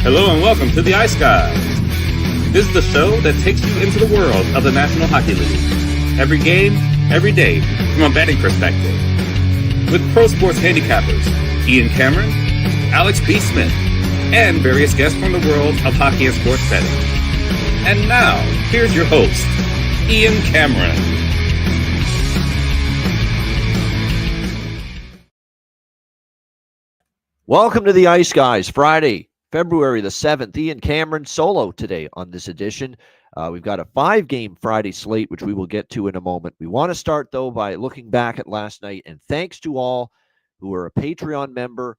Hello and welcome to the Ice Guys. This is the show that takes you into the world of the National Hockey League. Every game, every day, from a betting perspective. With pro sports handicappers, Ian Cameron, Alex B. Smith, and various guests from the world of hockey and sports betting. And now, here's your host, Ian Cameron. Welcome to the Ice Guys, Friday, February the 7th. Ian Cameron solo today on this edition. We've got a 5-game Friday slate, which we will get to in a moment. We want to start, though, by looking back at last night, and thanks to all who are a Patreon member,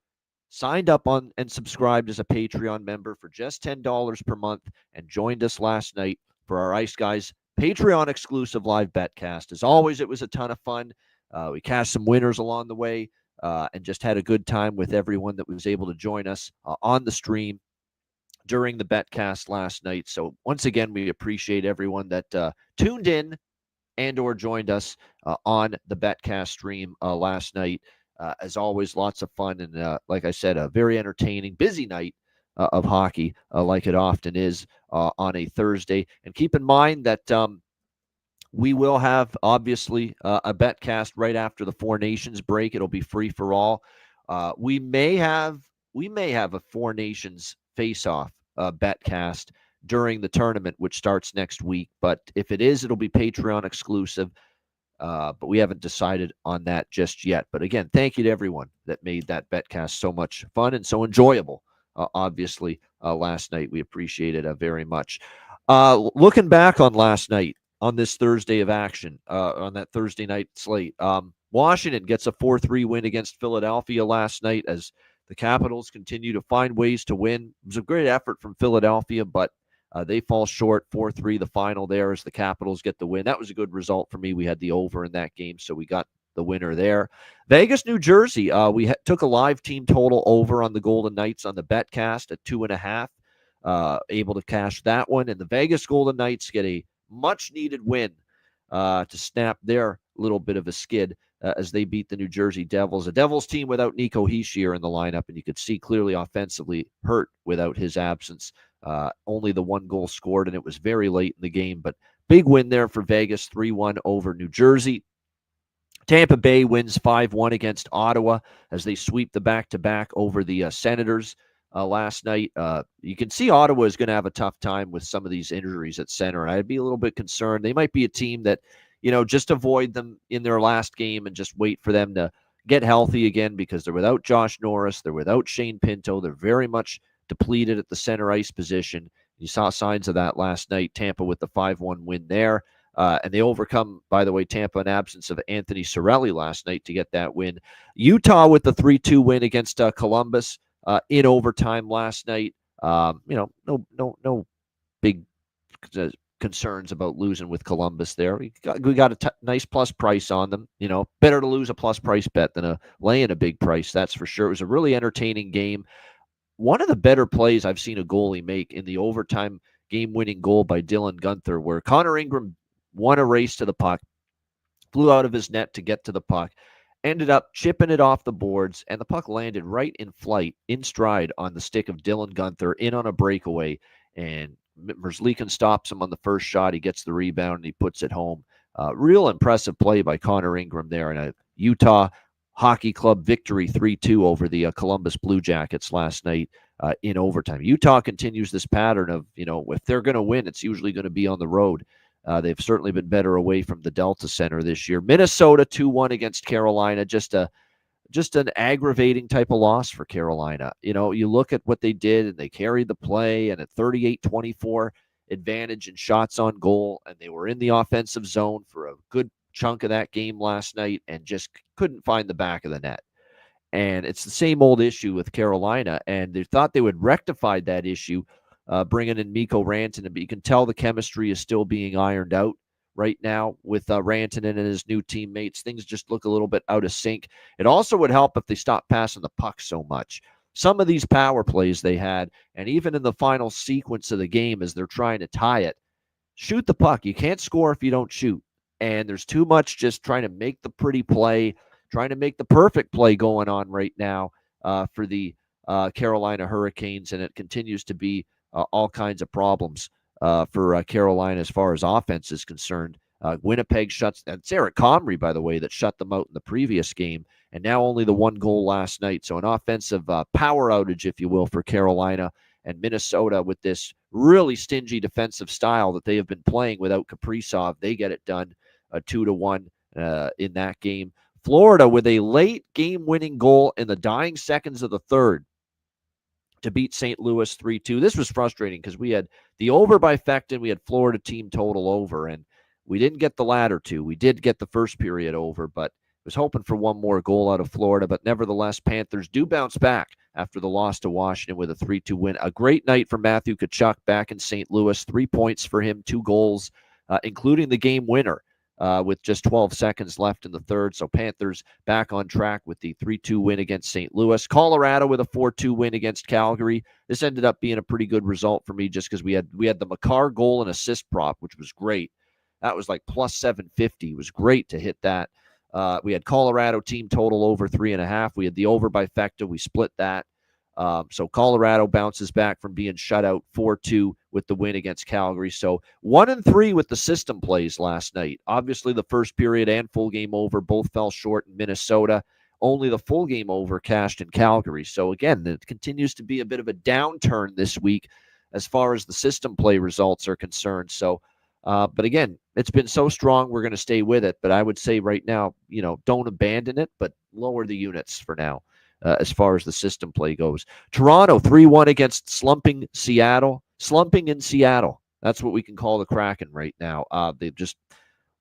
signed up on and subscribed as a Patreon member for just $10 per month, and joined us last night for our Ice Guys Patreon exclusive live betcast. As always, it was a ton of fun. We cashed some winners along the way. And just had a good time with everyone that was able to join us on the stream during the betcast last night. So once again, we appreciate everyone that tuned in and or joined us on the betcast stream last night. As always, lots of fun and like I said, a very entertaining, busy night of hockey like it often is on a Thursday. And keep in mind that we will have, obviously, a betcast right after the Four Nations break. It'll be free for all. We may have a Four Nations face-off betcast during the tournament, which starts next week. But if it is, it'll be Patreon exclusive. But we haven't decided on that just yet. But again, thank you to everyone that made that betcast so much fun and so enjoyable. Obviously, last night, we appreciate it very much. Looking back on last night, on this Thursday of action, on that Thursday night slate. Washington gets a 4-3 win against Philadelphia last night as the Capitals continue to find ways to win. It was a great effort from Philadelphia, but they fall short. 4-3 the final there as the Capitals get the win. That was a good result for me. We had the over in that game, so we got the winner there. Vegas, New Jersey. We took a live team total over on the Golden Knights on the betcast at 2.5. Able to cash that one. And the Vegas Golden Knights get a much-needed win to snap their little bit of a skid as they beat the New Jersey Devils. A Devils team without Nico Hischier in the lineup, and you could see clearly offensively hurt without his absence. Only the one goal scored, and it was very late in the game. But big win there for Vegas, 3-1 over New Jersey. Tampa Bay wins 5-1 against Ottawa as they sweep the back-to-back over the Senators. Last night, you can see Ottawa is going to have a tough time with some of these injuries at center, and I'd be a little bit concerned. They might be a team that, just avoid them in their last game and just wait for them to get healthy again because they're without Josh Norris, they're without Shane Pinto, they're very much depleted at the center ice position. You saw signs of that last night. Tampa with the 5-1 win there, and they overcome, by the way, Tampa in absence of Anthony Cirelli last night to get that win. Utah with the 3-2 win against Columbus. In overtime last night. No big concerns about losing with Columbus there. We got a nice plus price on them. Better to lose a plus price bet than laying a big price, that's for sure. It was a really entertaining game. One of the better plays I've seen a goalie make in the overtime game-winning goal by Dylan Guenther, where Connor Ingram won a race to the puck, flew out of his net to get to the puck, ended up chipping it off the boards, and the puck landed right in flight, in stride on the stick of Dylan Guenther, in on a breakaway, and Merzlikins stops him on the first shot. He gets the rebound, and he puts it home. Real impressive play by Connor Ingram there, and a Utah Hockey Club victory 3-2 over the Columbus Blue Jackets last night in overtime. Utah continues this pattern of, if they're going to win, it's usually going to be on the road. They've certainly been better away from the Delta Center this year. Minnesota 2-1 against Carolina. Just an aggravating type of loss for Carolina. You look at what they did, and they carried the play, and at 38-24 advantage in shots on goal, and they were in the offensive zone for a good chunk of that game last night and just couldn't find the back of the net. And it's the same old issue with Carolina, and they thought they would rectify that issue bringing in Mikko Rantanen, but you can tell the chemistry is still being ironed out right now with Rantanen and his new teammates. Things just look a little bit out of sync. It also would help if they stopped passing the puck so much. Some of these power plays they had, and even in the final sequence of the game as they're trying to tie it, shoot the puck. You can't score if you don't shoot. And there's too much just trying to make the pretty play, trying to make the perfect play going on right now for the Carolina Hurricanes, and it continues to be all kinds of problems for Carolina as far as offense is concerned. Winnipeg shuts, and it's Eric Comrie, by the way, that shut them out in the previous game, and now only the one goal last night. So an offensive power outage, if you will, for Carolina. And Minnesota, with this really stingy defensive style that they have been playing without Kaprizov, they get it done 2-1 in that game. Florida with a late game-winning goal in the dying seconds of the third to beat St. Louis 3-2. This was frustrating because we had the over by Fecton. We had Florida team total over, and we didn't get the latter two. We did get the first period over, but was hoping for one more goal out of Florida. But nevertheless, Panthers do bounce back after the loss to Washington with a 3-2 win. A great night for Matthew Tkachuk back in St. Louis. 3 points for him, 2 goals, including the game winner. With just 12 seconds left in the third. So Panthers back on track with the 3-2 win against St. Louis. Colorado with a 4-2 win against Calgary. This ended up being a pretty good result for me just because we had the Makar goal and assist prop, which was great. That was like plus 750. It was great to hit that. We had Colorado team total over 3.5. We had the over by Fecta. We split that. So Colorado bounces back from being shut out 4-2 with the win against Calgary. So 1-3 with the system plays last night. Obviously, the first period and full game over both fell short in Minnesota. Only the full game over cashed in Calgary. So again, it continues to be a bit of a downturn this week as far as the system play results are concerned. So, but again, it's been so strong, we're going to stay with it. But I would say right now, don't abandon it, but lower the units for now. As far as the system play goes. Toronto 3-1 against slumping in Seattle. That's what we can call the Kraken right now. They've just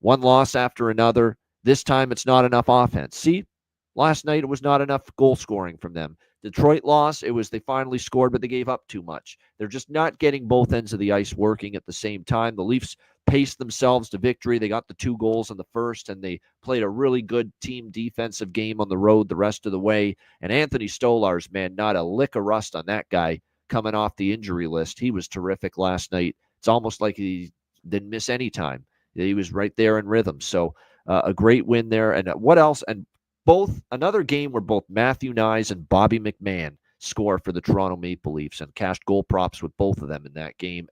one loss after another. This time it's not enough offense. See, last night it was not enough goal scoring from them. Detroit loss, it was they finally scored, but they gave up too much. They're just not getting both ends of the ice working at the same time. The Leafs paced themselves to victory. They got the 2 goals in the first, and they played a really good team defensive game on the road the rest of the way. And Anthony Stolarz, man, not a lick of rust on that guy coming off the injury list. He was terrific last night. It's almost like he didn't miss any time. He was right there in rhythm. So a great win there. And what else? And another game where both Matthew Nyes and Bobby McMahon score for the Toronto Maple Leafs and cashed goal props with both of them in that game.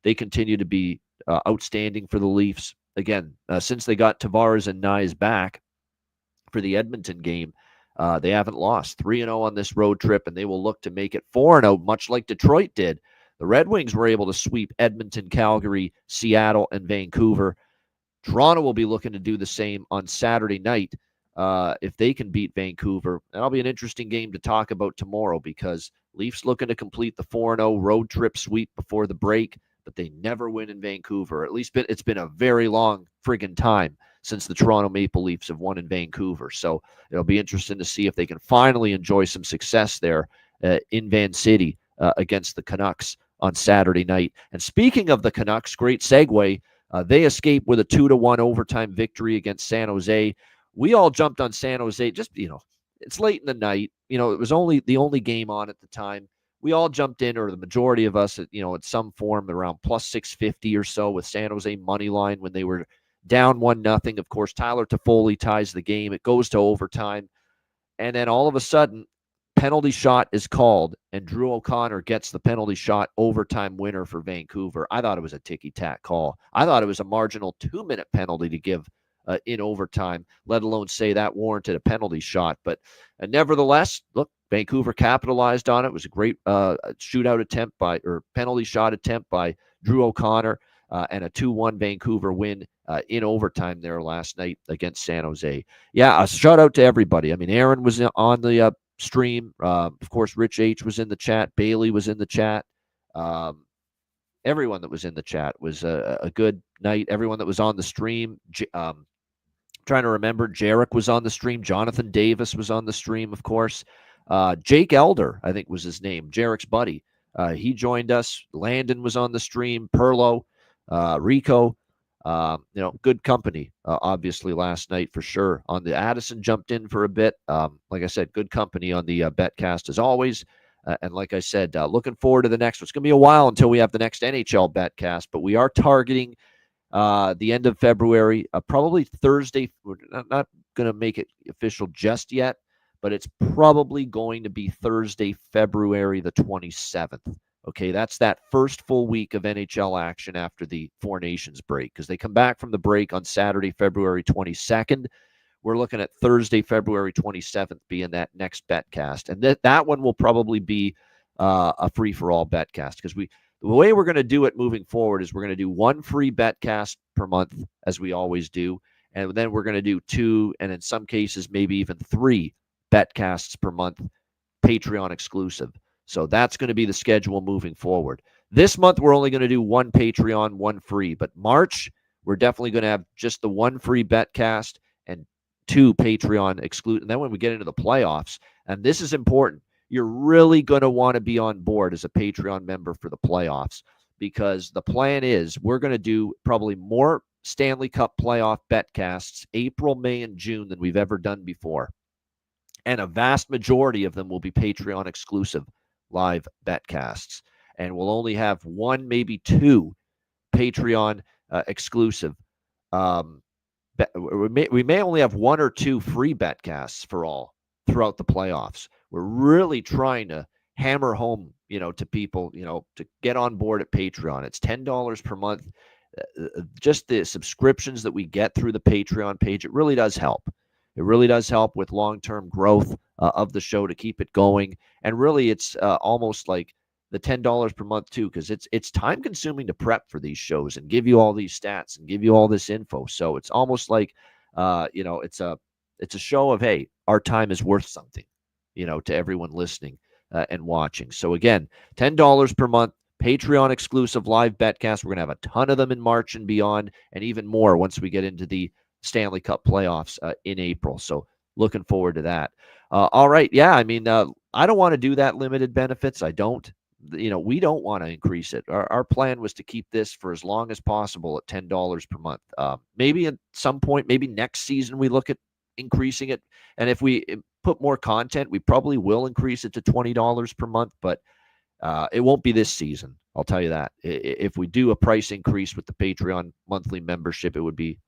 They continue to be outstanding for the Leafs. Again, since they got Tavares and Nyes back for the Edmonton game, they haven't lost. 3-0 on this road trip, and they will look to make it 4-0, much like Detroit did. The Red Wings were able to sweep Edmonton, Calgary, Seattle, and Vancouver. Toronto will be looking to do the same on Saturday night if they can beat Vancouver. That'll be an interesting game to talk about tomorrow because Leafs looking to complete the 4-0 road trip sweep before the break, but they never win in Vancouver. At least it's been a very long friggin' time since the Toronto Maple Leafs have won in Vancouver. So it'll be interesting to see if they can finally enjoy some success there in Van City against the Canucks on Saturday night. And speaking of the Canucks, great segue. They escape with a 2-1 overtime victory against San Jose. We all jumped on San Jose. Just, it's late in the night. It was the only game on at the time. We all jumped in, or the majority of us, at some form around plus 650 or so with San Jose money line when they were down 1-0. Of course, Tyler Toffoli ties the game. It goes to overtime. And then all of a sudden, penalty shot is called, and Drew O'Connor gets the penalty shot overtime winner for Vancouver. I thought it was a ticky-tack call. I thought it was a marginal 2-minute penalty to give in overtime, let alone say that warranted a penalty shot. But nevertheless, look, Vancouver capitalized on it. It was a great penalty shot attempt by Drew O'Connor and a 2-1 Vancouver win in overtime there last night against San Jose. Yeah, a shout out to everybody. I mean, Aaron was on the stream. Of course, Rich H was in the chat. Bailey was in the chat. Everyone that was in the chat was a good night. Everyone that was on the stream. Trying to remember, Jarek was on the stream. Jonathan Davis was on the stream, of course. Jake Elder, I think was his name, Jarek's buddy. He joined us. Landon was on the stream. Perlo, Rico. Good company, obviously, last night for sure. On the Addison jumped in for a bit. Like I said, good company on the Betcast as always. And like I said, looking forward to the next one. It's going to be a while until we have the next NHL Betcast, but we are targeting the end of February, probably Thursday. We're not going to make it official just yet, but it's probably going to be Thursday, February the 27th. Okay, that's that first full week of NHL action after the Four Nations break, because they come back from the break on Saturday, February 22nd. We're looking at Thursday, February 27th being that next betcast. And that one will probably be a free-for-all betcast, because the way we're going to do it moving forward is we're going to do one free betcast per month, as we always do, and then we're going to do 2, and in some cases maybe even 3 betcasts per month, Patreon exclusive. So that's going to be the schedule moving forward. This month, we're only going to do 1 Patreon, 1 free. But March, we're definitely going to have just the 1 free betcast and 2 Patreon exclusive. And then when we get into the playoffs, and this is important, you're really going to want to be on board as a Patreon member for the playoffs, because the plan is we're going to do probably more Stanley Cup playoff betcasts April, May, and June than we've ever done before. And a vast majority of them will be Patreon exclusive live betcasts. And we'll only have 1, maybe 2 Patreon exclusive. We may only have 1 or 2 free betcasts for all throughout the playoffs. We're really trying to hammer home, to people, to get on board at Patreon. It's $10 per month. Just the subscriptions that we get through the Patreon page, it really does help. It really does help with long-term growth of the show to keep it going. And really, it's almost like the $10 per month too, because it's time-consuming to prep for these shows and give you all these stats and give you all this info. So it's almost like, it's a show of, hey, our time is worth something, to everyone listening and watching. So again, $10 per month, Patreon exclusive live betcast. We're going to have a ton of them in March and beyond, and even more once we get into the Stanley Cup playoffs in April. So looking forward to that. All right. Yeah. I mean, I don't want to do that limited benefits. I don't. We don't want to increase it. Our plan was to keep this for as long as possible at $10 per month. Maybe at some point, maybe next season, we look at increasing it. And if we put more content, we probably will increase it to $20 per month, but it won't be this season. I'll tell you that. If we do a price increase with the Patreon monthly membership, it would be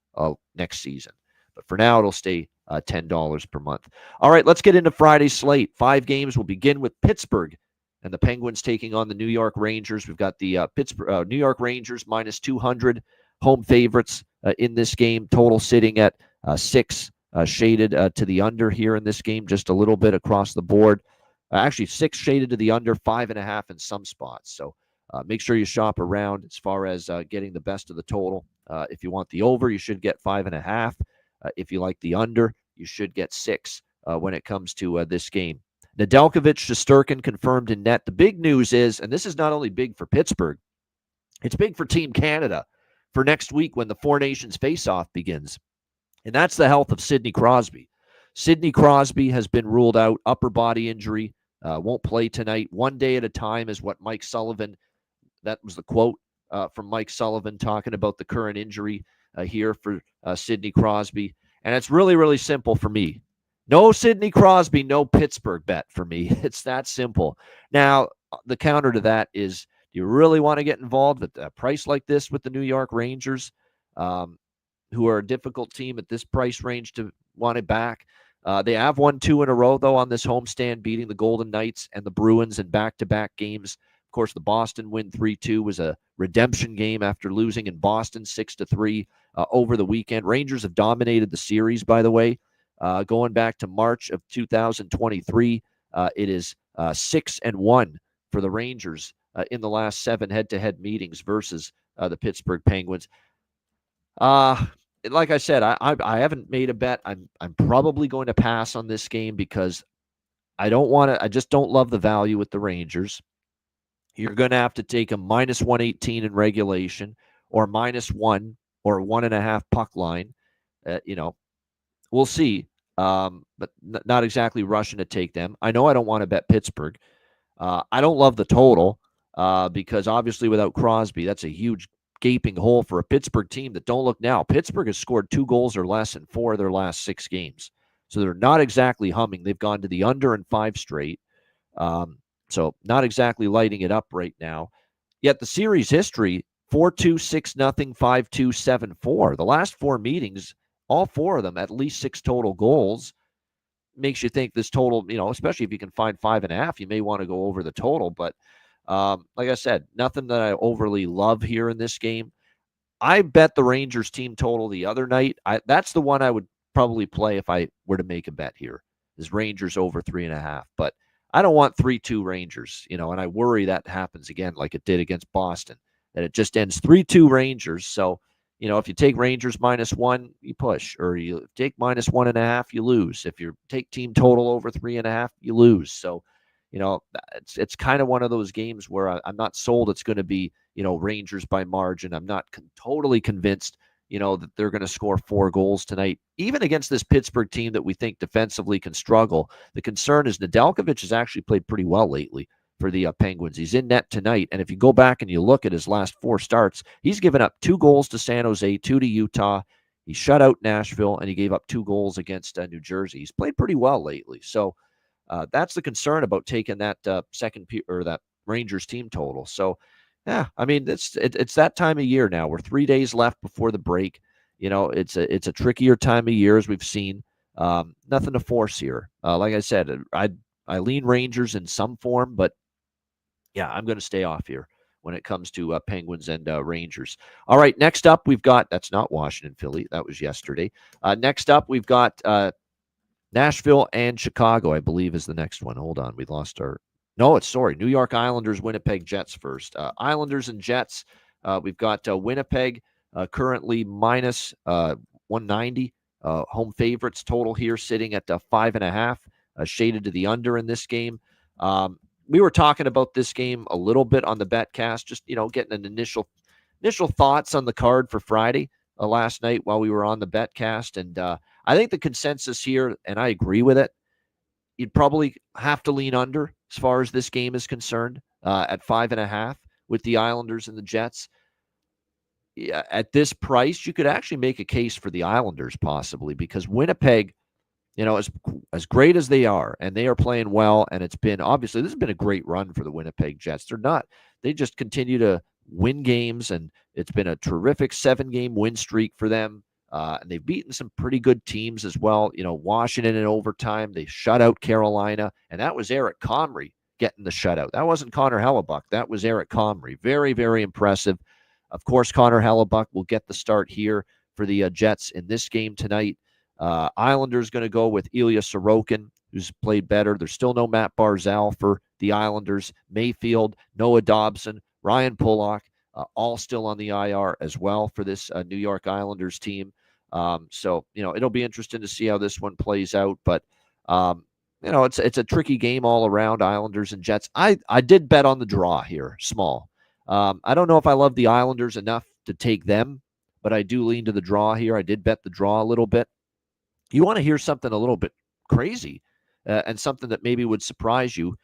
next season. But for now, it'll stay $10 per month. All right, let's get into Friday's slate. 5 games. We'll begin with Pittsburgh and the Penguins taking on the New York Rangers. We've got the New York Rangers minus 200 home favorites in this game. Total sitting at 6, shaded to the under here in this game, just a little bit across the board. Actually, 6 shaded to the under, 5.5 in some spots. So make sure you shop around as far as getting the best of the total. If you want the over, you should get 5.5. If you like the under, you should get 6 when it comes to this game. Nedeljkovic, Shesterkin confirmed in net. The big news is, and this is not only big for Pittsburgh, it's big for Team Canada for next week when the Four Nations face-off begins. And that's the health of Sidney Crosby. Sidney Crosby has been ruled out, upper body injury, won't play tonight. 1 day at a time is what Mike Sullivan, that was the quote from Mike Sullivan talking about the current injury here for Sidney Crosby. And it's really, really simple for me. No Sidney Crosby, no Pittsburgh bet for me. It's that simple. Now, the counter to that is, do you really want to get involved at a price like this with the New York Rangers, who are a difficult team at this price range to want it back? They have won 2 in a row, though, on this homestand, beating the Golden Knights and the Bruins in back-to-back games. Of course, the Boston win 3-2 was a redemption game after losing in Boston 6-3 over the weekend. Rangers have dominated the series, by the way. Going back to March of 2023, it is 6-1 for the Rangers in the last 7 head-to-head meetings versus the Pittsburgh Penguins. Like I said, I haven't made a bet. I'm probably going to pass on this game because I just don't love the value with the Rangers. You're going to have to take a minus 118 in regulation or -1 or 1.5 puck line. We'll see. But not exactly rushing to take them. I know I don't want to bet Pittsburgh. I don't love the total because obviously without Crosby, that's a huge gaping hole for a Pittsburgh team that, don't look now, Pittsburgh has scored 2 goals or less in 4 of their last 6 games. So they're not exactly humming. They've gone to the under in 5 straight. So not exactly lighting it up right now. Yet the series history, 4-2, 6-0, 5-2, 7-4. The last 4 meetings, all 4 of them, at least 6 total goals. makes you think this total, especially if you can find 5.5, you may want to go over the total. But like I said, nothing that I overly love here in this game. I bet the Rangers team total the other night. That's the one I would probably play if I were to make a bet here, is Rangers over 3.5. But I don't want 3-2 Rangers, and I worry that happens again like it did against Boston, that it just ends 3-2 Rangers. So, if you take Rangers -1, you push, or you take -1.5, you lose. If you take team total over 3.5, you lose. So, it's kind of one of those games where I'm not sold it's going to be, Rangers by margin. I'm not totally convinced, that they're going to score 4 goals tonight, even against this Pittsburgh team that we think defensively can struggle. The concern is Nedeljkovic has actually played pretty well lately for the Penguins. He's in net tonight, and if you go back and you look at his last 4 starts, he's given up 2 goals to San Jose, 2 to Utah. He shut out Nashville, and he gave up 2 goals against New Jersey. He's played pretty well lately. So that's the concern about taking that that Rangers team total. So, yeah, I mean, it's that time of year now. We're 3 days left before the break. It's a trickier time of year, as we've seen. Nothing to force here. Like I said, I lean Rangers in some form, but yeah, I'm going to stay off here when it comes to Penguins and Rangers. All right, next up we've got, that's not Washington, Philly. That was yesterday. Next up we've got Nashville and Chicago, I believe, is the next one. Hold on, we lost our. No, New York Islanders, Winnipeg Jets first. Islanders and Jets. We've got Winnipeg currently minus 190. Home favorites total here sitting at 5.5, shaded to the under in this game. We were talking about this game a little bit on the BetCast, just getting an initial thoughts on the card for Friday last night while we were on the BetCast, and I think the consensus here, and I agree with it, you'd probably have to lean under as far as this game is concerned at 5.5 with the Islanders and the Jets. Yeah, at this price, you could actually make a case for the Islanders possibly, because Winnipeg, as great as they are, and they are playing well, and this has been a great run for the Winnipeg Jets. They just continue to win games, and it's been a terrific 7-game win streak for them. And they've beaten some pretty good teams as well. Washington in overtime, they shut out Carolina, and that was Eric Comrie getting the shutout. That wasn't Connor Hellebuck. That was Eric Comrie. Very, very impressive. Of course, Connor Hellebuck will get the start here for the Jets in this game tonight. Islanders going to go with Ilya Sorokin, who's played better. There's still no Matt Barzal for the Islanders. Mayfield, Noah Dobson, Ryan Pulock, all still on the IR as well for this New York Islanders team. So, it'll be interesting to see how this one plays out. But, it's a tricky game all around, Islanders and Jets. I did bet on the draw here, small. I don't know if I love the Islanders enough to take them, but I do lean to the draw here. I did bet the draw a little bit. You want to hear something a little bit crazy and something that maybe would surprise you.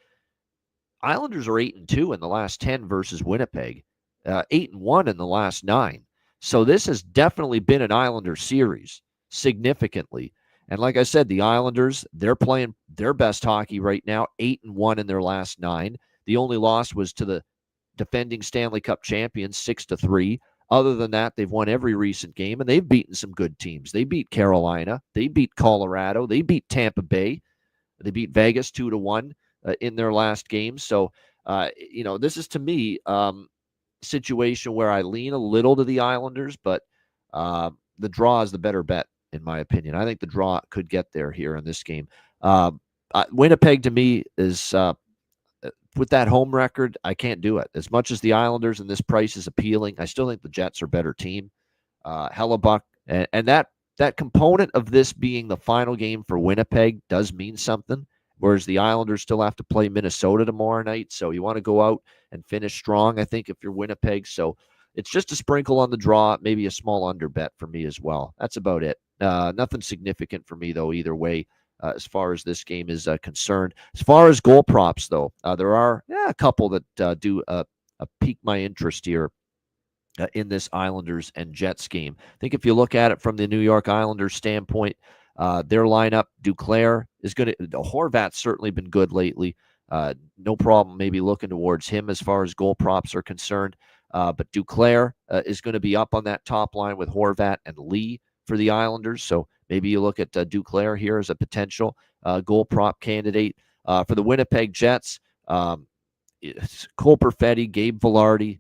Islanders are 8-2 in the last 10 versus Winnipeg, 8-1 in the last 9. So this has definitely been an Islander series significantly. And like I said, the Islanders, they're playing their best hockey right now, 8-1 in their last 9. The only loss was to the defending Stanley Cup champions, 6-3. Other than that, they've won every recent game, and they've beaten some good teams. They beat Carolina. They beat Colorado. They beat Tampa Bay. They beat Vegas 2-1 in their last game. So, this is, to me, situation where I lean a little to the Islanders, but the draw is the better bet, in my opinion. I think the draw could get there here in this game. Winnipeg, to me, is with that home record, I can't do it. As much as the Islanders and this price is appealing, I still think the Jets are a better team. Hellebuck, and that component of this being the final game for Winnipeg does mean something, whereas the Islanders still have to play Minnesota tomorrow night. So you want to go out and finish strong, I think, if you're Winnipeg. So it's just a sprinkle on the draw, maybe a small under bet for me as well. That's about it. Nothing significant for me, though, either way. As far as this game is concerned. As far as goal props, though, there are a couple that do pique my interest here in this Islanders and Jets game. I think if you look at it from the New York Islanders standpoint, their lineup, Duclair is going to. Horvat's certainly been good lately. No problem maybe looking towards him as far as goal props are concerned. But Duclair is going to be up on that top line with Horvat and Lee for the Islanders. So maybe you look at Duclair here as a potential goal prop candidate. For the Winnipeg Jets, it's Cole Perfetti, Gabe Velarde,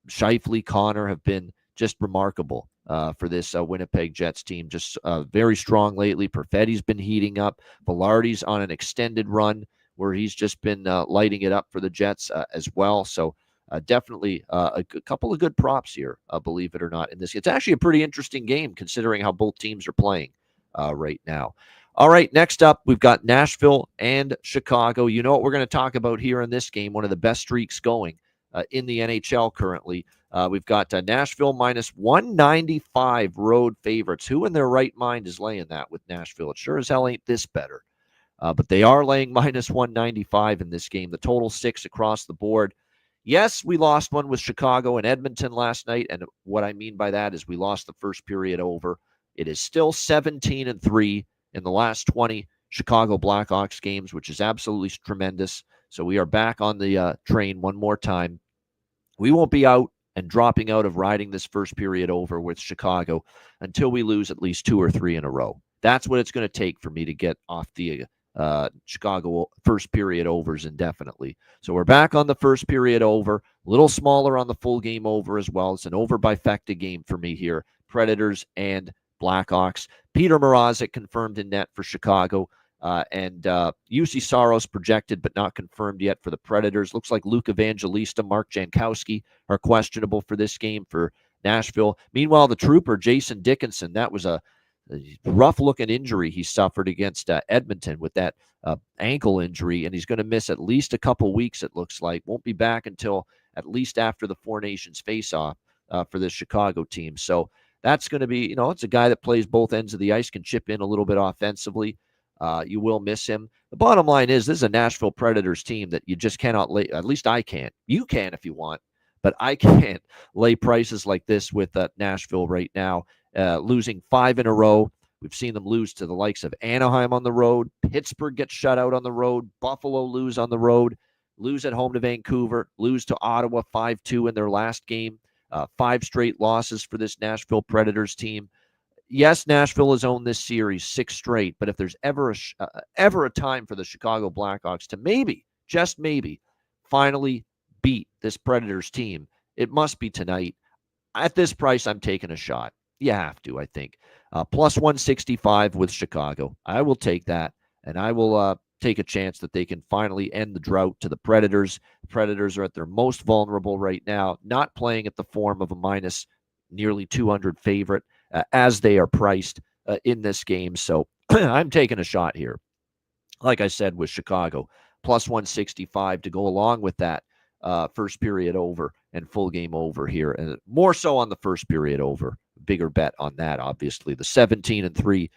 Scheifele, Connor have been just remarkable for this Winnipeg Jets team. Just very strong lately. Perfetti's been heating up. Velarde's on an extended run where he's just been lighting it up for the Jets as well. So definitely a couple of good props here, believe it or not, in this. It's actually a pretty interesting game considering how both teams are playing right now. All right, next up, we've got Nashville and Chicago. You know what we're going to talk about here in this game, one of the best streaks going in the NHL currently. We've got Nashville minus 195 road favorites. Who in their right mind is laying that with Nashville? It sure as hell ain't this better. But they are laying minus 195 in this game. The total 6 across the board. Yes, we lost one with Chicago and Edmonton last night, and what I mean by that is we lost the first period over. It is still 17-3 in the last 20 Chicago Blackhawks games, which is absolutely tremendous. So we are back on the train one more time. We won't be out and dropping out of riding this first period over with Chicago until we lose at least 2 or 3 in a row. That's what it's going to take for me to get off the Chicago first period overs indefinitely. So we're back on the first period over, a little smaller on the full game over as well. It's an over bifecta game for me here. Predators and Blackhawks. Peter Mrazek confirmed in net for Chicago. And UC Saros projected but not confirmed yet for the Predators. Looks like Luke Evangelista, Mark Jankowski are questionable for this game for Nashville. Meanwhile, the Trooper, Jason Dickinson, that was a rough-looking injury he suffered against Edmonton with that ankle injury, and he's going to miss at least a couple weeks, it looks like. Won't be back until at least after the Four Nations face-off for this Chicago team. So that's going to be, it's a guy that plays both ends of the ice, can chip in a little bit offensively. You will miss him. The bottom line is this is a Nashville Predators team that you just cannot lay, at least I can't. You can if you want, but I can't lay prices like this with Nashville right now. Losing 5 in a row. We've seen them lose to the likes of Anaheim on the road. Pittsburgh gets shut out on the road. Buffalo lose on the road. Lose at home to Vancouver. Lose to Ottawa 5-2 in their last game. 5 straight losses for this Nashville Predators team. Yes, Nashville has owned this series 6 straight, but if there's ever a time for the Chicago Blackhawks to maybe, just maybe, finally beat this Predators team, it must be tonight. At this price, I'm taking a shot. You have to, I think. Plus 165 with Chicago. I will take that, and I will take a chance that they can finally end the drought to the Predators. The Predators are at their most vulnerable right now, not playing at the form of a minus nearly 200 favorite as they are priced in this game. So I'm taking a shot here. Like I said, with Chicago, plus 165 to go along with that first period over and full game over here. And more so on the first period over. Bigger bet on that, obviously. The 17-3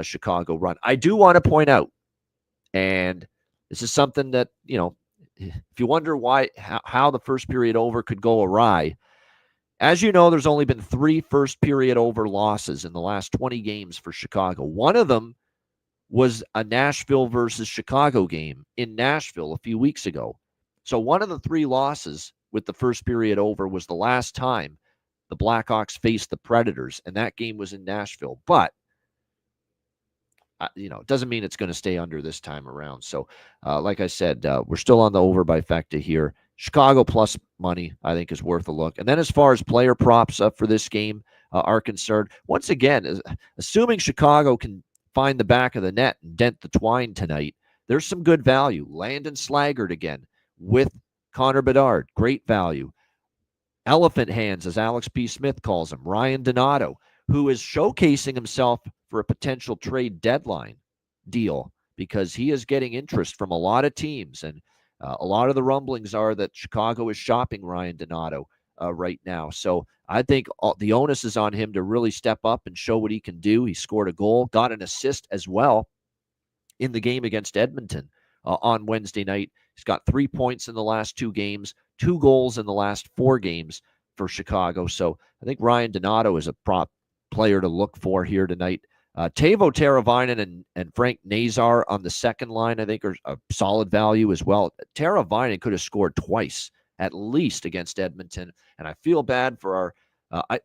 Chicago run. I do want to point out, and this is something that, if you wonder how the first period over could go awry, as you know, there's only been 3 first period over losses in the last 20 games for Chicago. One of them was a Nashville versus Chicago game in Nashville a few weeks ago. So one of the 3 losses with the first period over was the last time the Blackhawks faced the Predators, and that game was in Nashville. But, it doesn't mean it's going to stay under this time around. So, like I said, we're still on the over bifecta here. Chicago plus money, I think, is worth a look. And then as far as player props up for this game are concerned, once again, assuming Chicago can find the back of the net and dent the twine tonight, there's some good value. Landon Slaggert again with Connor Bedard, great value. Elephant hands, as Alex P. Smith calls him, Ryan Donato, who is showcasing himself for a potential trade deadline deal because he is getting interest from a lot of teams. And a lot of the rumblings are that Chicago is shopping Ryan Donato right now. So I think the onus is on him to really step up and show what he can do. He scored a goal, got an assist as well in the game against Edmonton on Wednesday night. He's got 3 points in the last 2 games, 2 goals in the last 4 games for Chicago. So I think Ryan Donato is a prop player to look for here tonight. Teuvo Teravainen and Frank Nazar on the second line, I think, are a solid value as well. Teravainen could have scored twice, at least, against Edmonton. And I feel bad for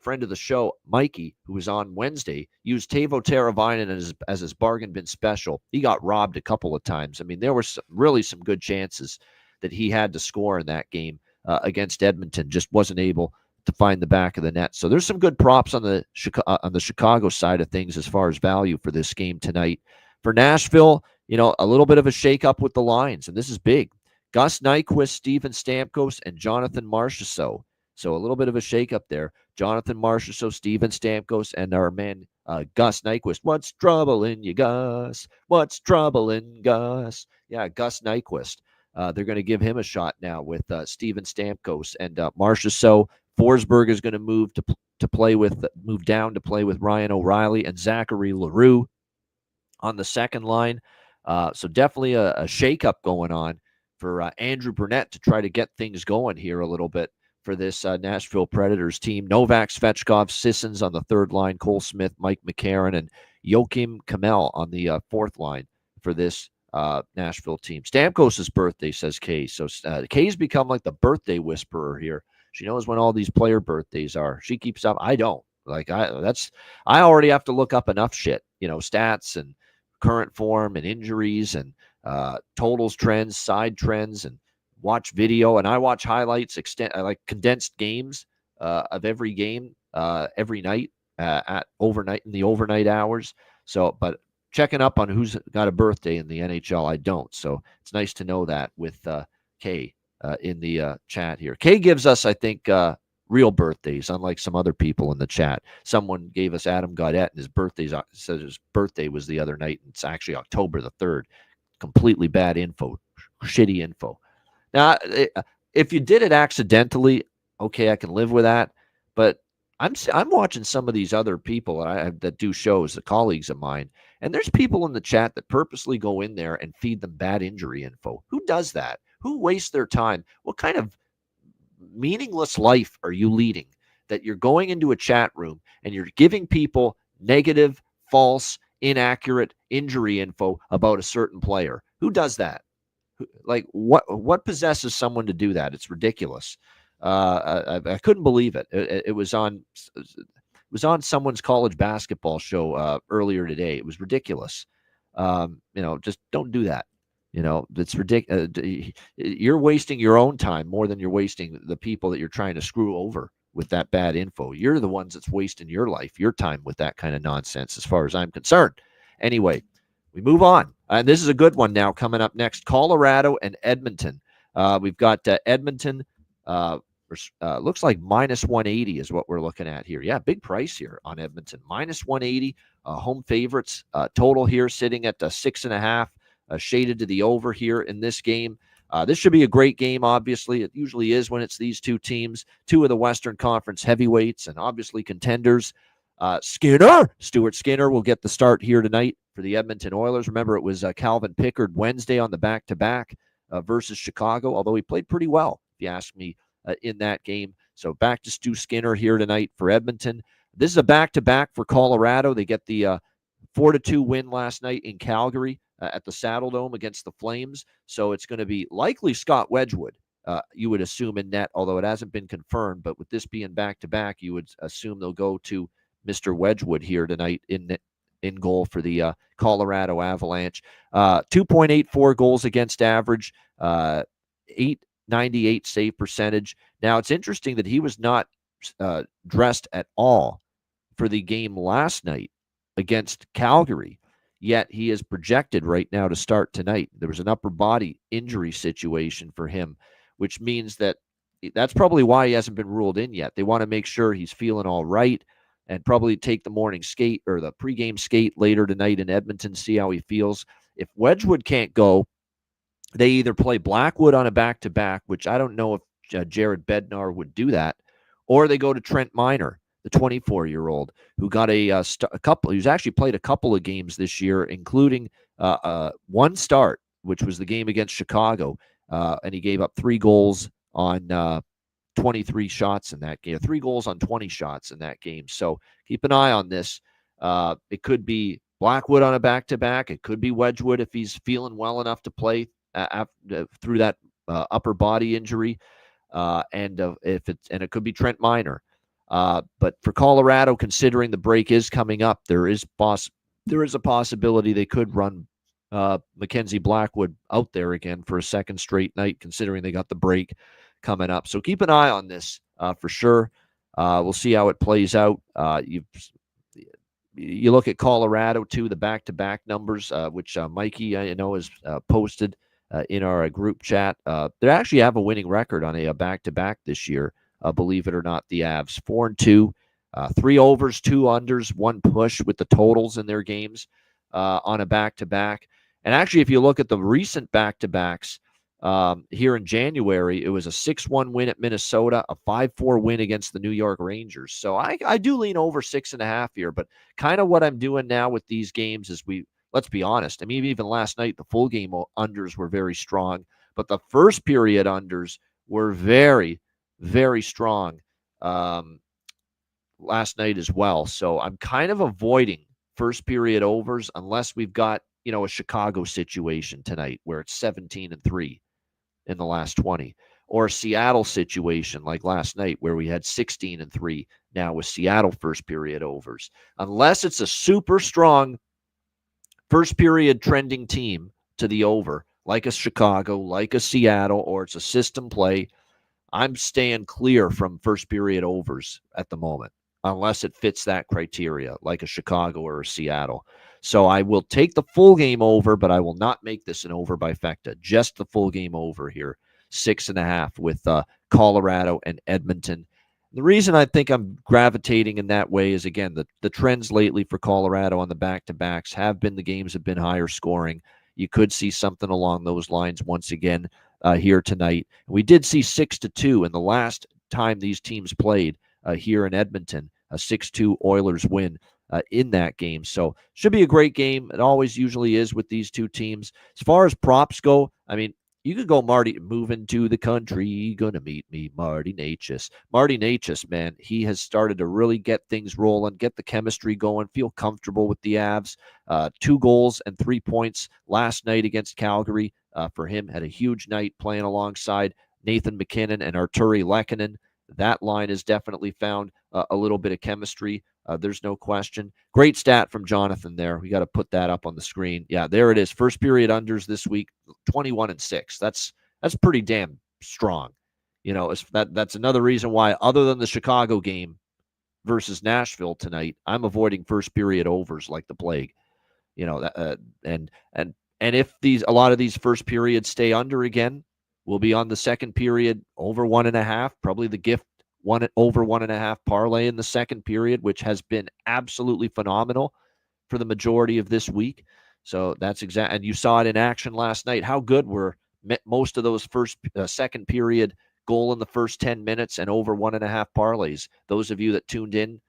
Friend of the show, Mikey, who was on Wednesday, used Teuvo Teravainen as his bargain bin special. He got robbed a couple of times. I mean, there were really some good chances that he had to score in that game against Edmonton. Just wasn't able to find the back of the net. So there's some good props on the Chicago side of things as far as value for this game tonight. For Nashville, a little bit of a shakeup with the lines, and this is big. Gus Nyquist, Steven Stamkos, and Jonathan Marchessault. So a little bit of a shakeup there. Jonathan Marchessault, Steven Stamkos, and our man Gus Nyquist. What's troubling you, Gus? What's troubling Gus? Yeah, Gus Nyquist. They're going to give him a shot now with Steven Stamkos and Marchessault. Forsberg is going to move down to play with Ryan O'Reilly and Zachary Leroux on the second line. So definitely a shakeup going on for Andrew Burnett to try to get things going here a little bit for this Nashville Predators team. Novak, Svechkov, Sissons on the third line, Cole Smith, Mike McCarron, and Joakim Kamel on the fourth line for this Nashville team. Stamkos' birthday, says Kay. So Kay's become like the birthday whisperer here. She knows when all these player birthdays are. She keeps up. I don't. I already have to look up enough shit, stats and current form and injuries and totals, trends, side trends, and watch video. And I watch highlights, like condensed games of every game every night at overnight in the overnight hours. So, but checking up on who's got a birthday in the NHL, I don't. So it's nice to know that with Kay in the chat here. Kay gives us, I think, real birthdays, unlike some other people in the chat. Someone gave us Adam Gaudette, and his birthday was the other night, and it's actually October the 3rd. Completely bad info, shitty info. Now, if you did it accidentally, okay, I can live with that. But I'm watching some of these other people that do shows, the colleagues of mine, and there's people in the chat that purposely go in there and feed them bad injury info. Who does that? Who wastes their time? What kind of meaningless life are you leading that you're going into a chat room and you're giving people negative, false, inaccurate injury info about a certain player? Who does that? Like, what possesses someone to do that? It's ridiculous. I couldn't believe it. It was on someone's college basketball show earlier today. It was ridiculous. Just don't do that. It's ridiculous. You're wasting your own time more than you're wasting the people that you're trying to screw over with that bad info. You're the ones that's wasting your life, your time with that kind of nonsense, as far as I'm concerned. Anyway, we move on. And this is a good one now coming up next. Colorado and Edmonton. We've got Edmonton. Looks like minus 180 is what we're looking at here. Yeah, big price here on Edmonton. Minus 180. Home favorites. Total here sitting at 6.5. Shaded to the over here in this game. This should be a great game, obviously. It usually is when it's these two teams, two of the Western Conference heavyweights and obviously contenders. Stuart Skinner will get the start here tonight for the Edmonton Oilers. Remember, it was Calvin Pickard Wednesday on the back-to-back versus Chicago, although he played pretty well, if you ask me, in that game. So back to Stu Skinner here tonight for Edmonton. This is a back-to-back for Colorado. They get the 4-2 win last night in Calgary at the Saddle Dome against the Flames. So it's going to be likely Scott Wedgwood, you would assume, in net, although it hasn't been confirmed. But with this being back-to-back, you would assume they'll go to Mr. Wedgwood here tonight in goal for the Colorado Avalanche. 2.84 goals against average, 898 save percentage. Now, it's interesting that he was not dressed at all for the game last night against Calgary. Yet he is projected right now to start tonight. There was an upper body injury situation for him, which means that's probably why he hasn't been ruled in yet. They want to make sure he's feeling all right and probably take the morning skate or the pregame skate later tonight in Edmonton, see how he feels. If Wedgwood can't go, they either play Blackwood on a back-to-back, which I don't know if Jared Bednar would do that, or they go to Trent Miner, the 24-year-old, who got who's actually played a couple of games this year, including one start, which was the game against Chicago, and he gave up 3 goals on 23 shots in that game, 3 goals on 20 shots in that game. So keep an eye on this. It could be Blackwood on a back-to-back. It could be Wedgwood if he's feeling well enough to play through that upper body injury, and it could be Trent Miner. But for Colorado, considering the break is coming up, there is a possibility they could run Mackenzie Blackwood out there again for a second straight night, considering they got the break coming up. So keep an eye on this for sure. We'll see how it plays out. You look at Colorado too, the back-to-back numbers, which Mikey has posted in our group chat. They actually have a winning record on a back-to-back this year. Believe it or not, the Avs 4-2, 3 overs, 2 unders, 1 push with the totals in their games on a back-to-back. And actually, if you look at the recent back-to-backs here in January, it was a 6-1 win at Minnesota, a 5-4 win against the New York Rangers. So I do lean over 6.5 here, but kind of what I'm doing now with these games is let's be honest. I mean, even last night, the full game unders were very strong, but the first period unders were very, very strong last night as well. So I'm kind of avoiding first period overs unless we've got, a Chicago situation tonight where it's 17-3 in the last 20, or a Seattle situation like last night where we had 16-3 now with Seattle first period overs. Unless it's a super strong first period trending team to the over, like a Chicago, like a Seattle, or it's a system play, I'm staying clear from first period overs at the moment, unless it fits that criteria, like a Chicago or a Seattle. So I will take the full game over, but I will not make this an over by Fecta. Just the full game over here, 6.5 with Colorado and Edmonton. The reason I think I'm gravitating in that way is, again, the trends lately for Colorado on the back-to-backs have been the games have been higher scoring. You could see something along those lines once again here tonight. We did see 6-2 in the last time these teams played here in Edmonton, a 6-2 Oilers win in that game. So should be a great game. It always usually is with these two teams. As far as props go, I mean, you could go Marty, moving to the country, gonna meet me, Marty Necas. Marty Necas, man, he has started to really get things rolling, get the chemistry going, feel comfortable with the Avs. 2 goals and 3 points last night against Calgary for him. Had a huge night playing alongside Nathan McKinnon and Arturi Lehkonen. That line has definitely found a little bit of chemistry. There's no question. Great stat from Jonathan there. We got to put that up on the screen. Yeah, there it is. First period unders this week, 21-6. That's pretty damn strong. That's another reason why, other than the Chicago game versus Nashville tonight, I'm avoiding first period overs like the plague. And if a lot of these first periods stay under again, we'll be on the second period over 1.5. Probably the gift over 1.5 parlay in the second period, which has been absolutely phenomenal for the majority of this week. So that's exact. And you saw it in action last night. How good were most of those second period goal in the first 10 minutes and over 1.5 parlays? Those of you that tuned in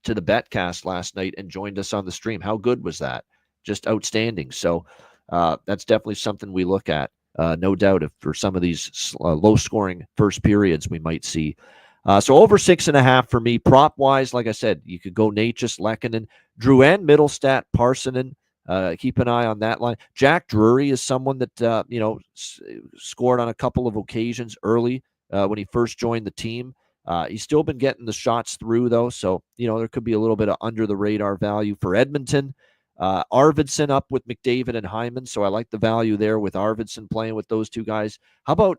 to the Betcast last night and joined us on the stream, how good was that? Just outstanding. So that's definitely something we look at. No doubt for some of these low-scoring first periods we might see. So over 6.5 for me. Prop-wise, like I said, you could go Necas, Lehkonen, Drouin, Middlestat, Parsonen. Keep an eye on that line. Jack Drury is someone that, scored on a couple of occasions early when he first joined the team. He's still been getting the shots through, though, so, there could be a little bit of under-the-radar value for Edmonton. Arvidsson up with McDavid and Hyman, so I like the value there with Arvidsson playing with those two guys. How about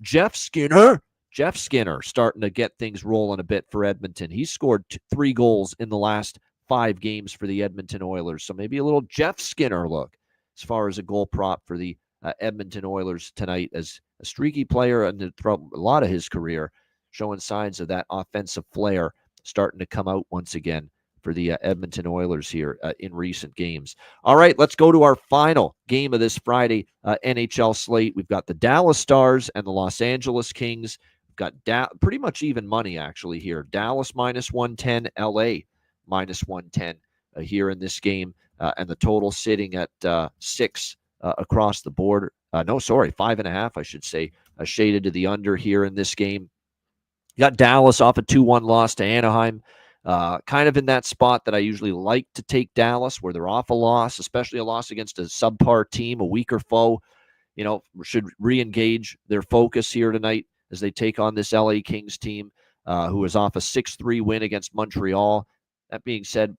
Jeff Skinner? Jeff Skinner starting to get things rolling a bit for Edmonton. He's scored 3 goals in the last 5 games for the Edmonton Oilers, so maybe a little Jeff Skinner look as far as a goal prop for the Edmonton Oilers tonight, as a streaky player and throughout a lot of his career, showing signs of that offensive flair starting to come out once again for the Edmonton Oilers here in recent games. All right, let's go to our final game of this Friday NHL slate. We've got the Dallas Stars and the Los Angeles Kings. We've got pretty much even money, actually, here. Dallas -110, LA -110 here in this game, and the total sitting at 6 across the board. 5.5, I should say, shaded to the under here in this game. You got Dallas off a 2-1 loss to Anaheim. Kind of in that spot that I usually like to take Dallas, where they're off a loss, especially a loss against a subpar team, a weaker foe. Should re-engage their focus here tonight as they take on this LA Kings team. who is off a 6-3 win against Montreal. That being said,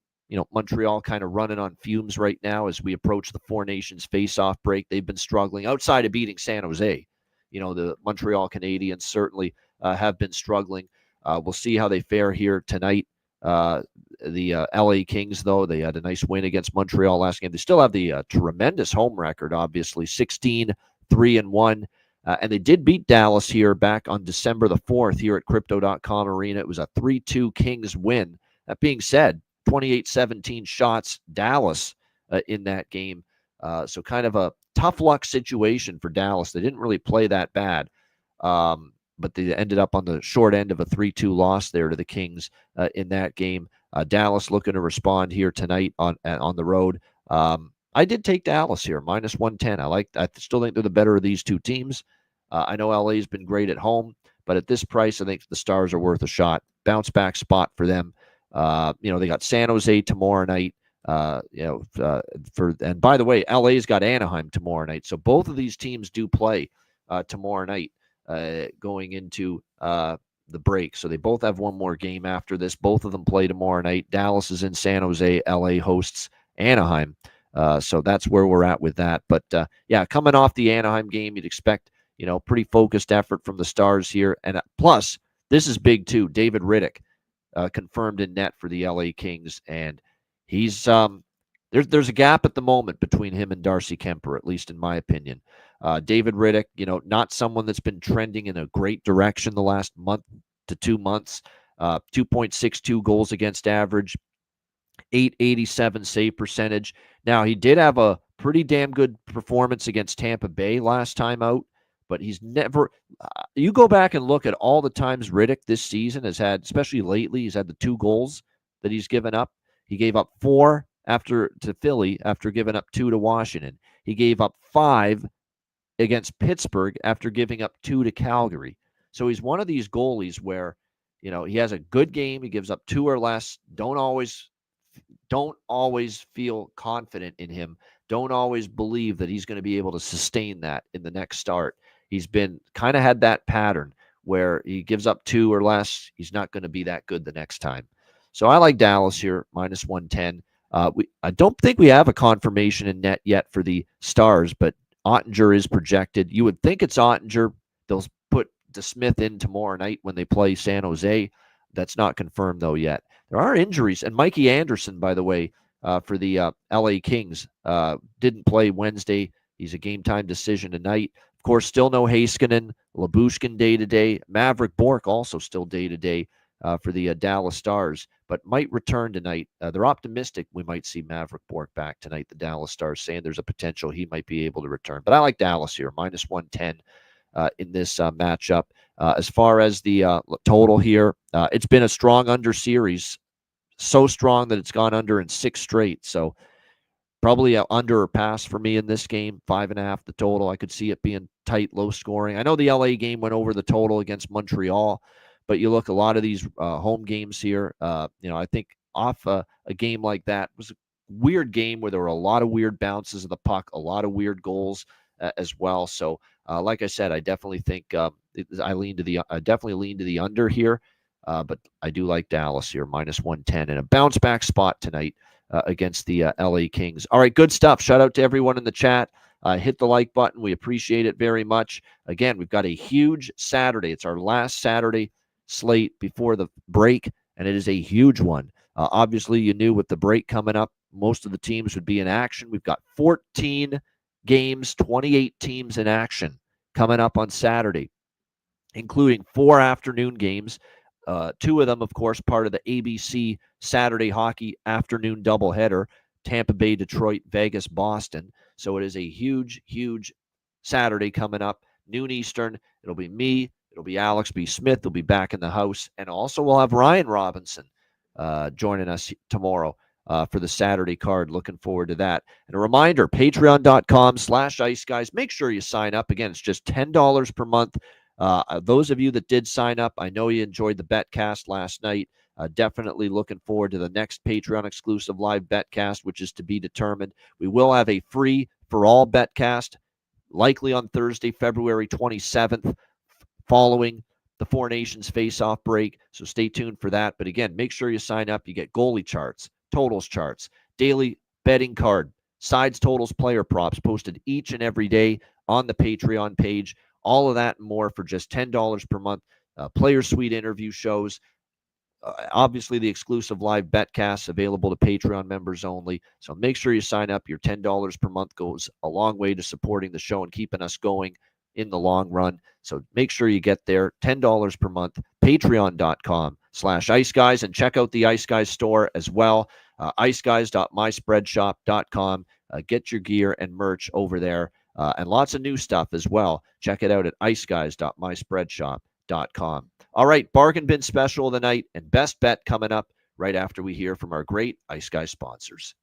Montreal kind of running on fumes right now as we approach the Four Nations face-off break. They've been struggling outside of beating San Jose. The Montreal Canadiens certainly have been struggling. We'll see how they fare here tonight. The LA Kings, though, they had a nice win against Montreal last game. They still have the tremendous home record, obviously, 16-3-1. And they did beat Dallas here back on December the 4th here at Crypto.com Arena. It was a 3-2 Kings win. That being said, 28-17 shots, Dallas in that game. So kind of a tough luck situation for Dallas. They didn't really play that bad, but they ended up on the short end of a 3-2 loss there to the Kings in that game. Dallas looking to respond here tonight on the road. I did take Dallas here, -110. I still think they're the better of these two teams. I know LA's been great at home, but at this price, I think the Stars are worth a shot. Bounce back spot for them. They got San Jose tomorrow night. And by the way, LA's got Anaheim tomorrow night. So both of these teams do play tomorrow night going into the break. So they both have one more game after this. Both of them play tomorrow night. Dallas is in San Jose. LA hosts Anaheim. So that's where we're at with that. But coming off the Anaheim game, you'd expect, pretty focused effort from the Stars here. And plus, this is big too. David Riddick confirmed in net for the LA Kings. And he's there's a gap at the moment between him and Darcy Kemper, at least in my opinion. David Riddick, not someone that's been trending in a great direction the last month to 2 months. 2.62 goals against average, .887 save percentage. Now, he did have a pretty damn good performance against Tampa Bay last time out, but he's never you go back and look at all the times Riddick this season has had, especially lately, he's had the 2 goals that he's given up. He gave up 4 to Philly after giving up 2 to Washington. He gave up 5 against Pittsburgh after giving up 2 to Calgary. So he's one of these goalies where, he has a good game, he gives up 2 or less, don't always feel confident in him. Don't always believe that he's going to be able to sustain that in the next start. He's been kind of had that pattern where he gives up 2 or less. He's not going to be that good the next time. So I like Dallas here, -110. I don't think we have a confirmation in net yet for the Stars, but Ottinger is projected. You would think it's Ottinger. They'll put DeSmith in tomorrow night when they play San Jose. That's not confirmed, though, yet. There are injuries. And Mikey Anderson, by the way, for the LA Kings, didn't play Wednesday. He's a game-time decision tonight. Of course, still no Heiskanen, Labushkin day-to-day. Maverick Bourque also still day-to-day for the Dallas Stars, but might return tonight. They're optimistic we might see Maverick Bourque back tonight, the Dallas Stars, saying there's a potential he might be able to return. But I like Dallas here, -110 in this matchup. As far as the total here, it's been a strong under series, so strong that it's gone under in 6 straight. So probably a under or pass for me in this game, 5.5 the total. I could see it being tight, low scoring. I know the LA game went over the total against Montreal, but you look a lot of these home games here. I think off a game like that was a weird game where there were a lot of weird bounces of the puck, a lot of weird goals as well. So, like I said, I definitely think I definitely lean to the under here, but I do like Dallas here, -110, and a bounce back spot tonight against the LA Kings. All right, good stuff. Shout out to everyone in the chat. Hit the like button. We appreciate it very much. Again, we've got a huge Saturday. It's our last Saturday slate before the break, and it is a huge one. Obviously, you knew with the break coming up, most of the teams would be in action. We've got 14 games, 28 teams in action coming up on Saturday, including 4 afternoon games. 2 of them, of course, part of the ABC Saturday Hockey afternoon doubleheader, Tampa Bay, Detroit, Vegas, Boston. So it is a huge, huge Saturday coming up, noon Eastern. It'll be me. It'll be Alex B. Smith. They'll be back in the house. And also we'll have Ryan Robinson joining us tomorrow for the Saturday card. Looking forward to that. And a reminder, patreon.com/Ice Guys. Make sure you sign up. Again, it's just $10 per month. Those of you that did sign up, I know you enjoyed the Betcast last night. Definitely looking forward to the next Patreon exclusive live Betcast, which is to be determined. We will have a free for all Betcast, likely on Thursday, February 27th, following the Four Nations face-off break, so stay tuned for that. But again, make sure you sign up. You get goalie charts, totals charts, daily betting card, sides, totals, player props posted each and every day on the Patreon page. All of that and more for just $10 per month. Player suite interview shows, obviously the exclusive live betcasts available to Patreon members only. So make sure you sign up. Your $10 per month goes a long way to supporting the show and keeping us going in the long run. So make sure you get there. $10 per month, patreon.com/Ice Guys, and check out the Ice Guys store as well. iceguys.myspreadshop.com. Get your gear and merch over there, and lots of new stuff as well. Check it out at iceguys.myspreadshop.com. All right, bargain bin special of the night and best bet coming up right after we hear from our great Ice Guys sponsors.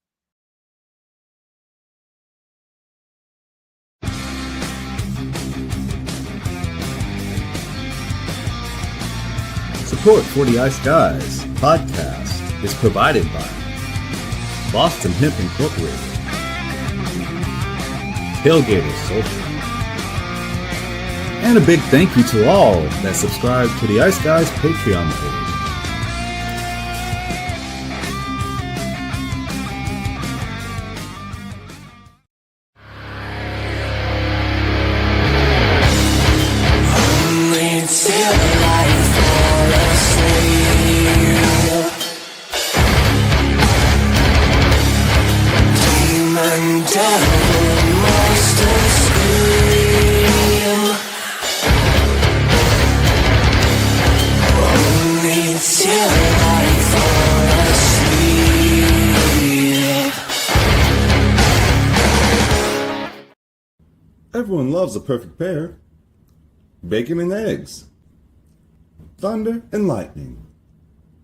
Support for the Ice Guys podcast is provided by Boston Hemp Incorporated, Tailgaters Social, and a big thank you to all that subscribe to the Ice Guys Patreon page. Everyone loves a perfect pair. Bacon and eggs. Thunder and lightning.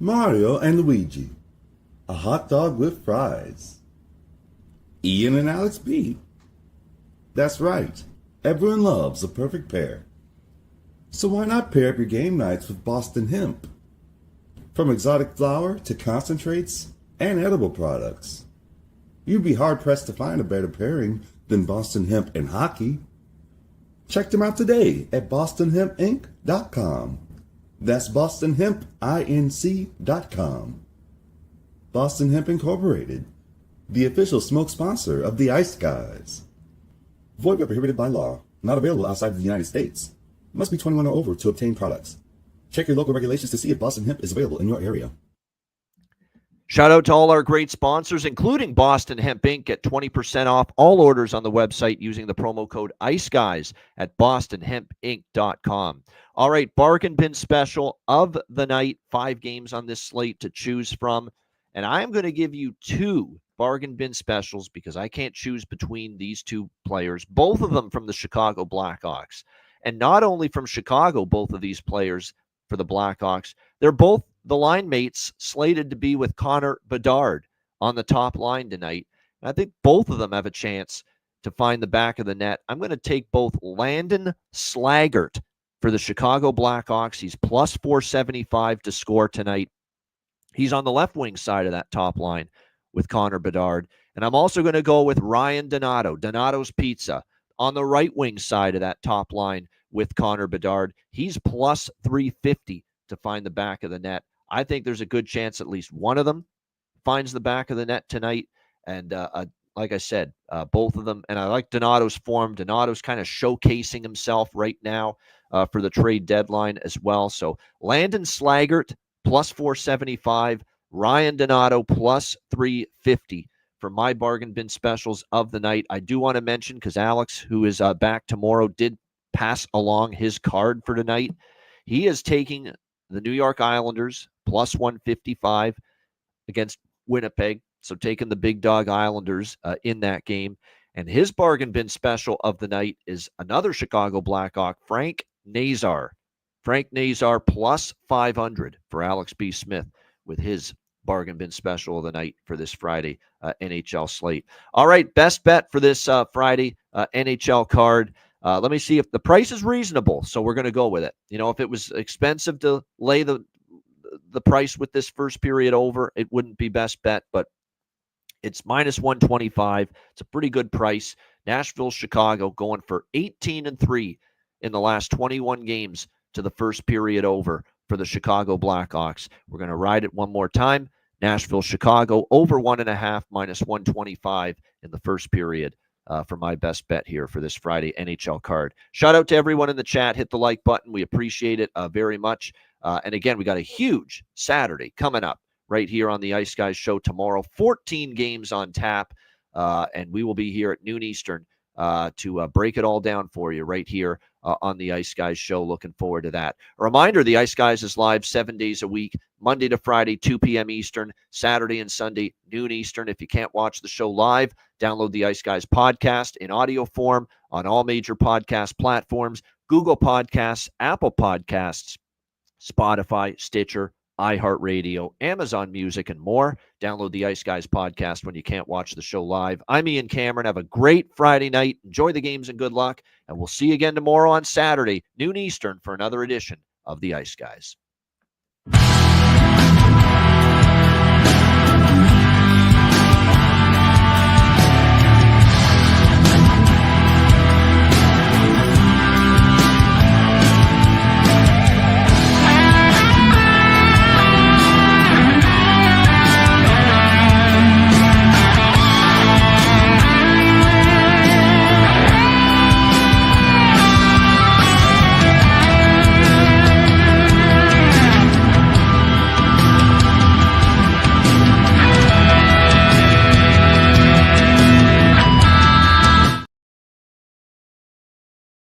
Mario and Luigi. A hot dog with fries. Ian and Alex B. That's right. Everyone loves a perfect pair. So why not pair up your game nights with Boston Hemp? From exotic flower to concentrates and edible products. You'd be hard-pressed to find a better pairing than Boston Hemp and hockey. Check them out today at bostonhempinc.com. That's bostonhempinc.com. Boston Hemp Incorporated, the official smoke sponsor of the Ice Guys. Void where prohibited by law. Not available outside of the United States. Must be 21 or over to obtain products. Check your local regulations to see if Boston Hemp is available in your area. Shout out to all our great sponsors, including Boston Hemp Inc. Get 20% off all orders on the website using the promo code ICEGUYS at bostonhempinc.com. All right, bargain bin special of the night. 5 games on this slate to choose from. And I am going to give you 2 bargain bin specials because I can't choose between these 2 players, both of them from the Chicago Blackhawks. And not only from Chicago, both of these players for the Blackhawks, they're both the line mates slated to be with Connor Bedard on the top line tonight. And I think both of them have a chance to find the back of the net. I'm going to take both Landon Slaggert for the Chicago Blackhawks. He's plus 475 to score tonight. He's on the left wing side of that top line with Connor Bedard. And I'm also going to go with Ryan Donato, Donato's Pizza, on the right wing side of that top line with Connor Bedard. He's plus 350 to find the back of the net. I think there's a good chance at least one of them finds the back of the net tonight. And like I said, both of them. And I like Donato's form. Donato's kind of showcasing himself right now for the trade deadline as well. So Landon Slaggert, plus 475. Ryan Donato, plus 350 for my bargain bin specials of the night. I do want to mention, because Alex, who is back tomorrow, did pass along his card for tonight. He is taking the New York Islanders, plus 155 against Winnipeg. So taking the big dog Islanders in that game. And his bargain bin special of the night is another Chicago Blackhawk, Frank Nazar. Frank Nazar, plus 500 for Alex B. Smith with his bargain bin special of the night for this Friday NHL slate. All right, best bet for this Friday NHL card. Let me see if the price is reasonable. So we're going to go with it. You know, if it was expensive to lay the price with this first period over, it wouldn't be best bet, but it's minus 125. It's a pretty good price. Nashville, Chicago going for 18-3 in the last 21 games to the first period over for the Chicago Blackhawks. We're going to ride it one more time. Nashville, Chicago, over 1.5, -125 in the first period for my best bet here for this Friday NHL card. Shout out to everyone in the chat. Hit the like button. We appreciate it very much. And again, we got a huge Saturday coming up right here on the Ice Guys show tomorrow. 14 games on tap, and we will be here at noon Eastern to break it all down for you right here on the Ice Guys show. Looking forward to that. A reminder, the Ice Guys is live 7 days a week, Monday to Friday, 2 p.m. Eastern, Saturday and Sunday, noon Eastern. If you can't watch the show live, download the Ice Guys podcast in audio form on all major podcast platforms, Google Podcasts, Apple Podcasts, Spotify, Stitcher, iHeartRadio, Amazon Music, and more. Download the Ice Guys podcast when you can't watch the show live. I'm Ian Cameron. Have a great Friday night. Enjoy the games and good luck. And we'll see you again tomorrow on Saturday, noon Eastern, for another edition of the Ice Guys.